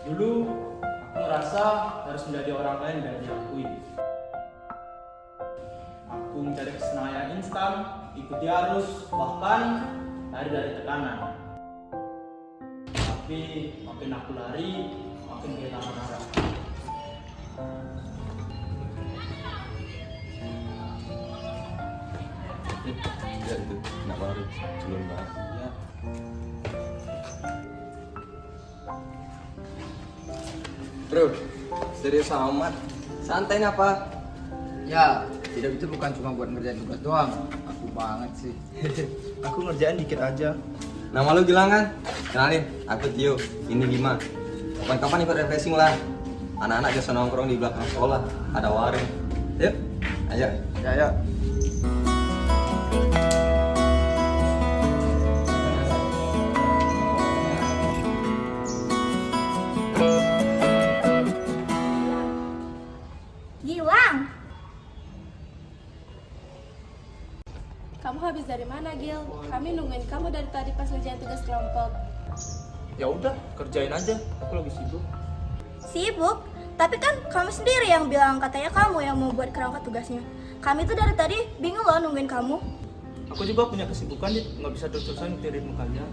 Dulu aku ngerasa harus menjadi orang lain dan diakui. Aku mencari kesenangan yang instan, ikuti arus, bahkan lari dari tekanan. Tapi makin aku lari, makin kehilangan arah. Ya itu, nggak baru, belum bahas. Ya. Bro, serius amat. Santai apa? Ya, hidup itu bukan cuma buat ngerjain tugas doang. Aku banget sih. Aku ngerjain dikit aja. Nama lu Gilang kan? Kenalin, aku Tio. Ini Bima. Kapan-kapan ikut refreshing lah. Anak-anak biasa nongkrong di belakang sekolah. Ada warung. Yuk, ayo. Ya, ya. Gilang, Kamu habis dari mana, Gil? Kami nungguin kamu dari tadi pas ngerjain tugas kelompok. Ya udah, kerjain aja. Aku lagi sibuk. sibuk? Tapi kan kamu sendiri yang bilang katanya kamu yang mau buat kerangka tugasnya. Kami tuh dari tadi bingung loh nungguin kamu. Aku juga punya kesibukan, nggak bisa terus-terusan ngetirin kalian.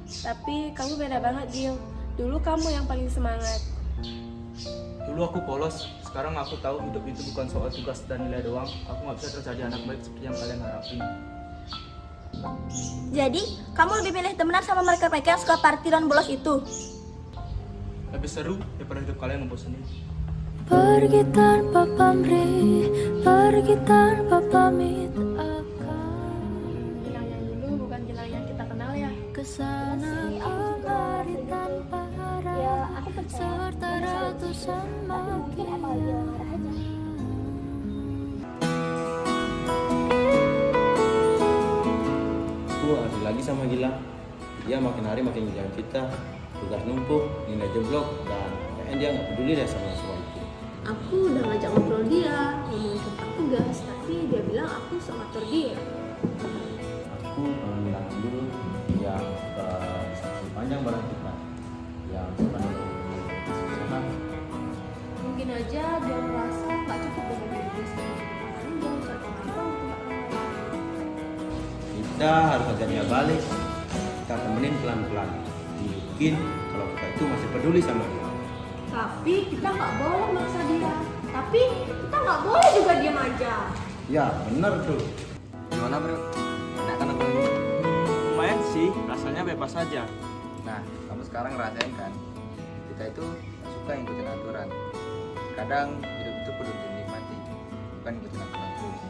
Tapi kamu beda banget, Gil. Dulu kamu yang paling semangat. Dulu aku polos, sekarang aku tahu hidup itu bukan soal tugas dan nilai doang. Aku nggak bisa terus jadi anak baik seperti yang kalian harapin. Jadi, kamu lebih milih temenan sama mereka-mereka yang suka partiran bolos itu? Lebih seru daripada hidup kalian ngebosenin. Pergi tanpa pamrih, pergi tanpa pamit akan Gilang yang dulu bukan Gilang yang kita kenal ya. kesana kemari tanpa arah, serta ratusan makin Aku adil lagi sama Gilang. Dia makin hari makin ngejauhin kita. Tugas numpuk, nilai jeblok, dan kayaknya dia nggak peduli deh sama semua itu. Aku udah ngajak ngobrol dia, ngomongin tentang tugas, tapi dia bilang aku sama ngatur dia. Aku pernah bilang dulu yang suka diskusi panjang bareng kita, yang suka nongkrong kesusahan. Mungkin aja dia merasa nggak cukup dengan diri dia sendiri. Jangan cari pengalaman untuk orang lain. Kita harus ajak dia balik. Kita temenin pelan-pelan. Tunjukin kalau kita itu masih peduli sama dia. Tapi kita nggak boleh maksa dia. Tapi kita nggak boleh juga diam aja. Ya bener tuh. Gimana bro? Enak kan aku ini? Lumayan sih, rasanya bebas aja. Nah, kamu sekarang ngerasain kan? Kita itu nggak suka ngikutin aturan. Kadang hidup itu perlu dinikmati, bukan ngikutin aturan terus.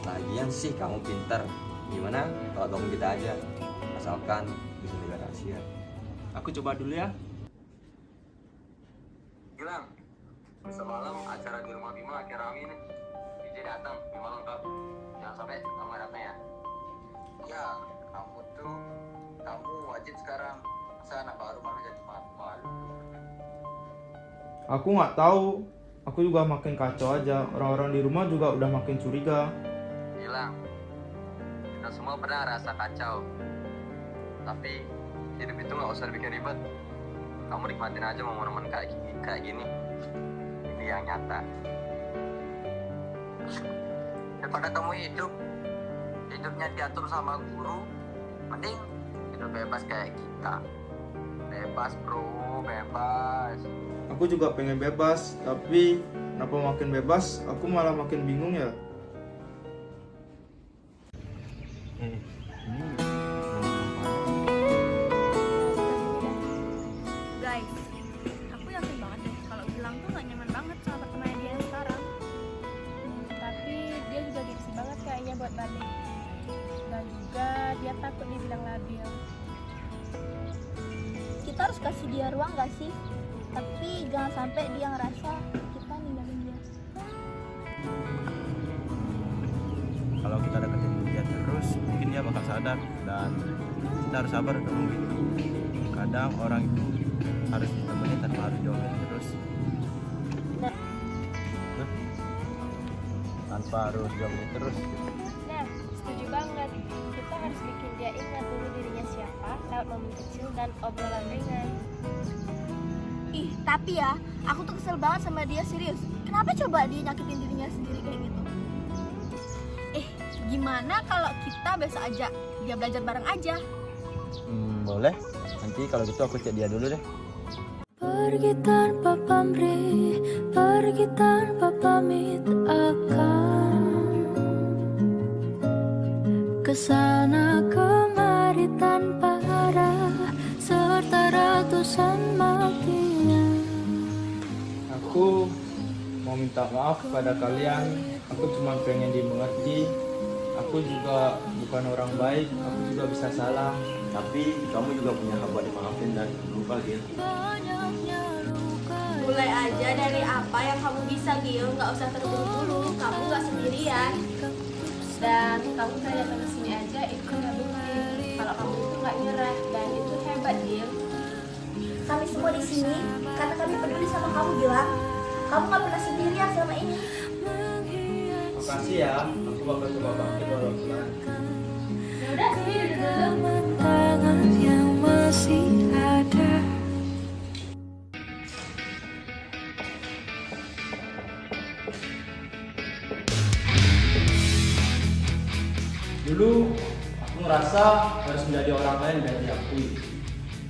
Lagian sih kamu pintar. Gimana kalau kamu kita aja? Asalkan bisa jaga rahasia. Aku coba dulu ya. Gilang, semalam acara di rumah Bima akhir rame nih. DJ datang, Bima lengkap. Jangan sampai kamu nggak datang ya. Ya, kamu wajib sekarang. Masa anak baru malah jadi malu. Aku nggak tahu. Aku juga makin kacau aja. Orang-orang di rumah juga udah makin curiga. Gilang, kita semua pernah rasa kacau. Tapi hidup itu nggak usah dibikin ribet. Kamu nikmatin aja momen-momen kayak gini. Ini yang nyata. Daripada kamu hidupnya diatur sama guru, mending hidup bebas kayak kita. Bebas bro, bebas. Aku juga pengen bebas, tapi kenapa makin bebas, aku malah makin bingung ya. Guys, aku yakin banget deh kalau Gilang tuh gak nyaman banget sama pertemanan dia yang sekarang. Tapi dia juga gengsi banget kayaknya buat balik. Dan juga dia takut dibilang labil. Kita harus kasih dia ruang gak sih? Tapi jangan sampai dia ngerasa kita ninggalin dia. Kalau kita deketin dia terus, mungkin dia bakal sadar dan kita harus sabar nunggu itu. Kadang orang itu harus ditemenin tanpa harus jauhin terus. Tanpa harus jauhin terus. Nah, setuju banget. Kita harus bikin dia ingat dulu dirinya siapa lewat momen kecil dan obrolan ringan. Ih, tapi ya, aku tuh kesel banget sama dia, serius. Kenapa coba dia nyakitin dirinya sendiri kayak gitu? Gimana kalau kita besok aja dia belajar bareng aja? Boleh. Nanti kalau gitu aku cek dia dulu deh. Pergi tanpa pamrih, pergi tanpa pamit akan kesana kemari tanpa arah serta ratusan makian. Aku mau minta maaf pada kalian. Aku cuma pengen dimengerti. Aku juga bukan orang baik. Aku juga bisa salah. Tapi kamu juga punya hak buat dimaafin dan lupa Gil. Banyaknya luka Mulai aja dari apa yang kamu bisa, Gil. Nggak usah terburu-buru, kamu nggak sendirian. Dan kamu udah datang ke sini aja itu udah bukti kalau kamu itu nggak nyerah dan itu hebat, Gil. Kami semua di sini karena kami peduli sama kamu, Gilang. Kamu nggak pernah sendirian selama ini. Makasih ya. Aku bakal coba bangkit walau pelan. Ya udah sini duduk. tangan yang masih ada. Dulu aku ngerasa harus menjadi orang lain dan diakui.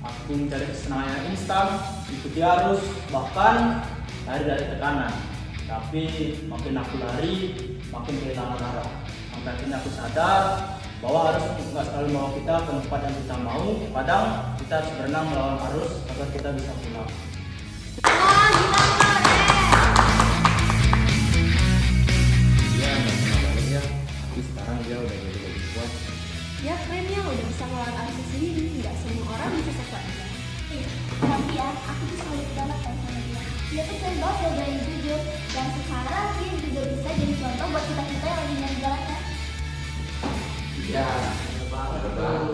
Aku mencari kesenangan yang instan, ikuti arus, bahkan lari dari tekanan. Tapi makin aku lari, makin kehilangan arah. Sampai akhirnya aku sadar bahwa arus nggak selalu membawa kita ke tempat yang kita mau. Kadang kita harus berenang melawan arus agar kita bisa pulang. Dia nggak pernah balik ya. Tapi sekarang dia udah jadi lebih kuat. Ya keren ya udah bisa ngelawan arusnya sendiri. Nggak semua orang bisa sekuat dia. Tapi ya, aku tuh selalu banget kan sama dia. Dia tuh keren banget ya berani jujur. Dan sekarang dia juga bisa jadi contoh buat kita-kita yang lagi nyari jalan kan. Iya, betul banget.